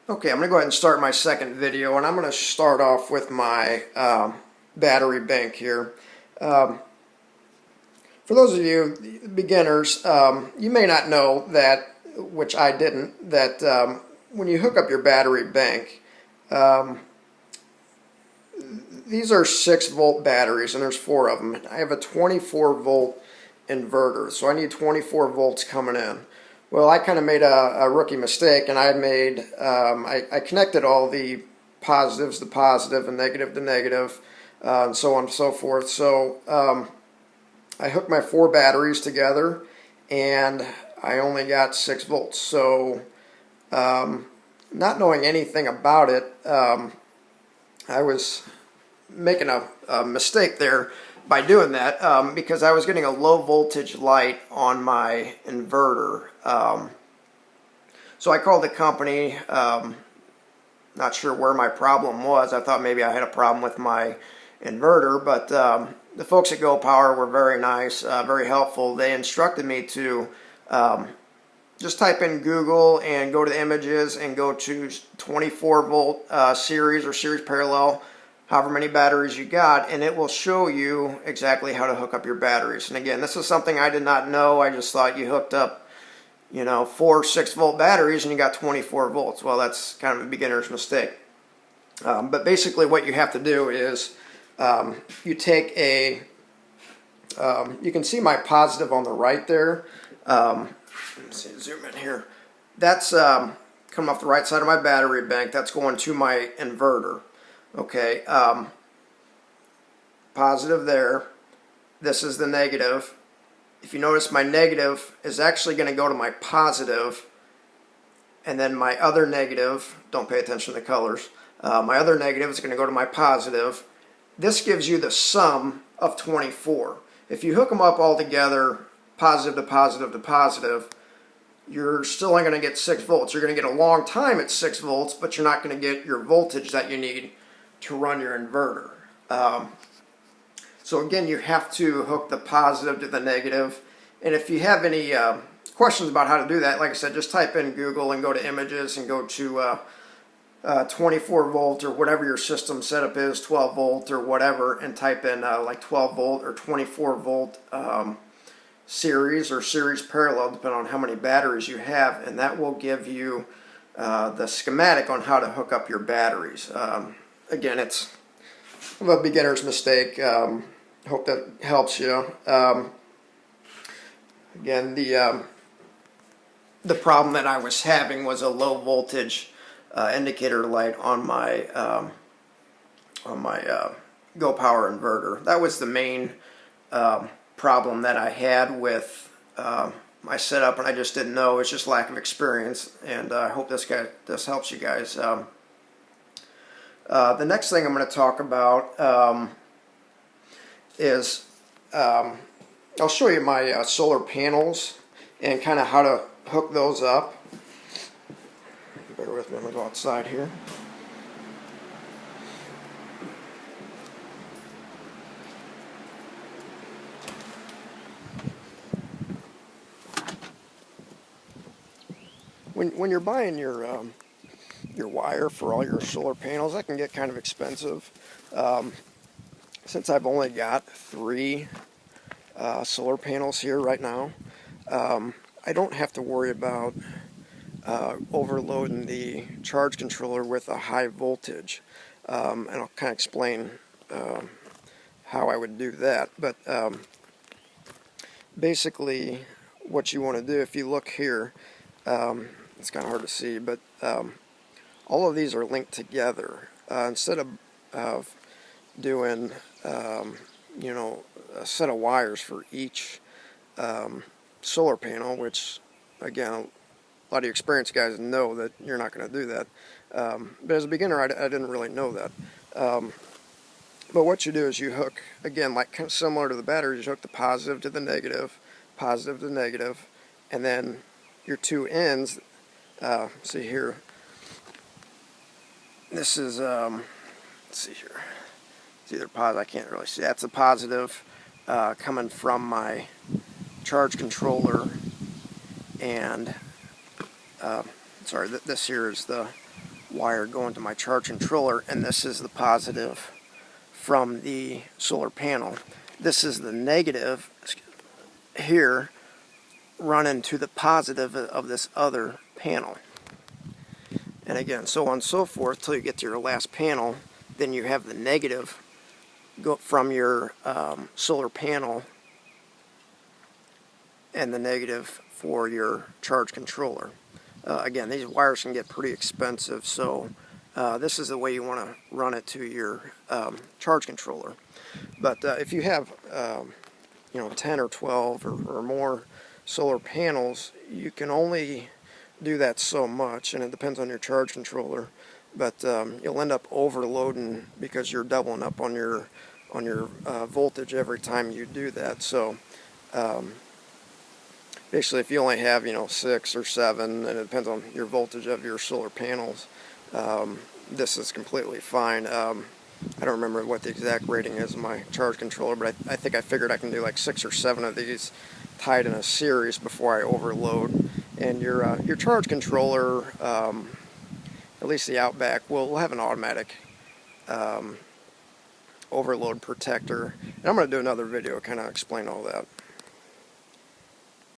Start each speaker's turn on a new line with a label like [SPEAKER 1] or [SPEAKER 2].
[SPEAKER 1] Okay, I'm going to go ahead and start my second video, and I'm going to start off with my battery bank here. Um, for those of you beginners, you may not know that, which I didn't, that when you hook up your battery bank, um, these are 6-volt batteries, and there's 4 of them. I have a 24-volt inverter, so I need 24 volts coming in. Well, I kind of made a rookie mistake, and I connected all the positives to positive and negative to negative, and so on and so forth. So I hooked my 4 batteries together, and I only got 6 volts. So not knowing anything about it, I was making a mistake there by doing that because I was getting a low voltage light on my inverter. So I called the company, not sure where my problem was. I thought maybe I had a problem with my inverter, but the folks at Go Power were very nice, very helpful. They instructed me to just type in Google and go to the images and go to 24 volt series or series parallel, however many batteries you got, and it will show you exactly how to hook up your batteries. And again, this is something I did not know. I just thought you hooked up, 4 6-volt batteries and you got 24 volts. Well, that's kind of a beginner's mistake. But basically what you have to do is you take you can see my positive on the right there. Let's see, zoom in here. That's coming off the right side of my battery bank. That's going to my inverter. Okay, positive there. This is the negative. If you notice, my negative is actually going to go to my positive, and then my other negative, don't pay attention to the colors, my other negative is going to go to my positive. This gives you the sum of 24. If you hook them up all together, positive to positive to positive, you're still only going to get 6 volts. You're going to get a long time at 6 volts, but you're not going to get your voltage that you need to run your inverter. So again, you have to hook the positive to the negative. And if you have any questions about how to do that, like I said, just type in Google and go to images and go to 24 volt or whatever your system setup is, 12 volt or whatever, and type in like 12 volt or 24 volt series or series parallel, depending on how many batteries you have, and that will give you the schematic on how to hook up your batteries. Again, it's a beginner's mistake. Hope that helps you. Again, the problem that I was having was a low voltage indicator light on my Go Power inverter. That was the main problem that I had with my setup, and I just didn't know. It's just lack of experience, and I hope this helps you guys. The next thing I'm going to talk about is I'll show you my solar panels and kind of how to hook those up. Bear with me, I'm going to go outside here. When you're buying your wire for all your solar panels, that can get kind of expensive. Since I've only got 3 solar panels here right now, I don't have to worry about overloading the charge controller with a high voltage. And I'll kind of explain how I would do that. But basically what you want to do, if you look here, it's kind of hard to see, but all of these are linked together. Instead of doing a set of wires for each solar panel, which again, a lot of you experienced guys know that you're not going to do that. But as a beginner, I didn't really know that. But what you do is you hook, again, like kind of similar to the batteries, you hook the positive to the negative, and then your 2 ends. See here, this is let's see here, it's either positive, I can't really see, that's a positive coming from my charge controller, and sorry, this here is the wire going to my charge controller, and this is the positive from the solar panel. This is the negative here running to the positive of this other panel. And again, so on and so forth till you get to your last panel. Then you have the negative go from your solar panel and the negative for your charge controller. Again, these wires can get pretty expensive, so this is the way you want to run it to your charge controller. But if you have 10 or 12 or more solar panels, you can only do that so much, and it depends on your charge controller. But you'll end up overloading because you're doubling up on your voltage every time you do that. So basically, if you only have 6 or 7, and it depends on your voltage of your solar panels, this is completely fine. I don't remember what the exact rating is of my charge controller, but I think I figured I can do like 6 or 7 of these tied in a series before I overload. And your charge controller, at least the Outback, will have an automatic overload protector. And I'm going to do another video kind of explain all that.